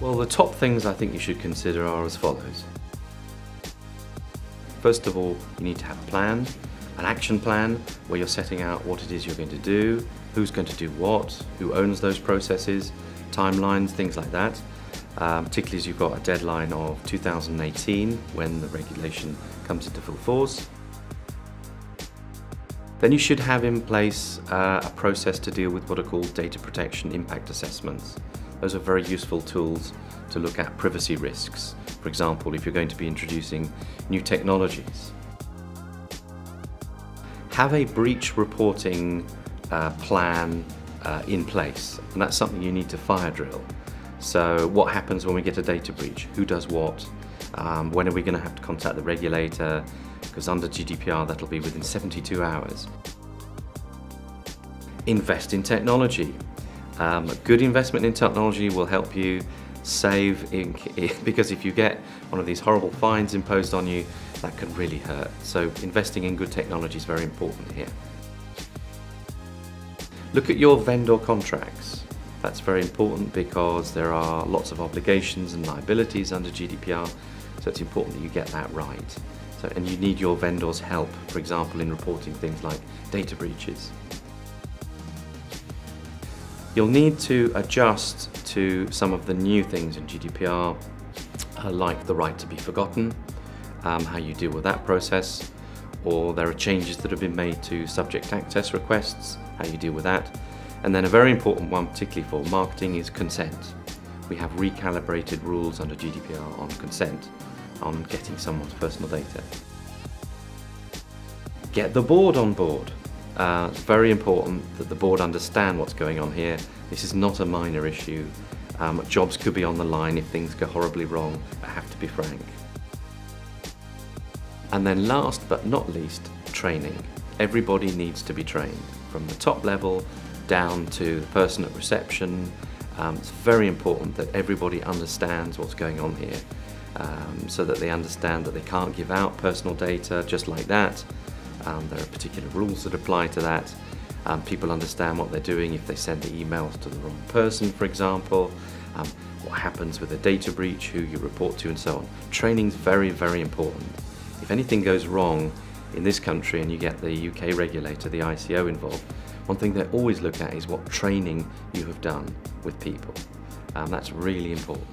Well, the top things I think you should consider are as follows. First of all, you need to have a plan, an action plan where you're setting out what it is you're going to do, who's going to do what, who owns those processes, timelines, things like that. Particularly as you've got a deadline of 2018 when the regulation comes into full force. Then you should have in place a process to deal with what are called data protection impact assessments. Those are very useful tools to look at privacy risks. For example, if you're going to be introducing new technologies. Have a breach reporting plan in place, and that's something you need to fire drill. So what happens when we get a data breach? Who does what? When are we going to have to contact the regulator? Because under GDPR that'll be within 72 hours. Invest in technology. A good investment in technology will help you save ink, because if you get one of these horrible fines imposed on you, that can really hurt. So investing in good technology is very important here. Look at your vendor contracts. That's very important because there are lots of obligations and liabilities under GDPR, so it's important that you get that right. And you need your vendor's help, for example, in reporting things like data breaches. You'll need to adjust to some of the new things in GDPR, like the right to be forgotten, how you deal with that process, or there are changes that have been made to subject access requests, how you deal with that. And then a very important one, particularly for marketing, is consent. We have recalibrated rules under GDPR on consent, on getting someone's personal data. Get the board on board. It's very important that the board understand what's going on here. This is not a minor issue. Jobs could be on the line if things go horribly wrong. I have to be frank. And then last but not least, training. Everybody needs to be trained, from the top level down to the person at reception. It's very important that everybody understands what's going on here, so that they understand that they can't give out personal data just like that. There are particular rules that apply to that. People understand what they're doing if they send the emails to the wrong person, for example. What happens with a data breach, who you report to, and so on. Training's very, very important. If anything goes wrong in this country and you get the UK regulator, the ICO, involved, one thing they always look at is what training you have done with people. That's really important.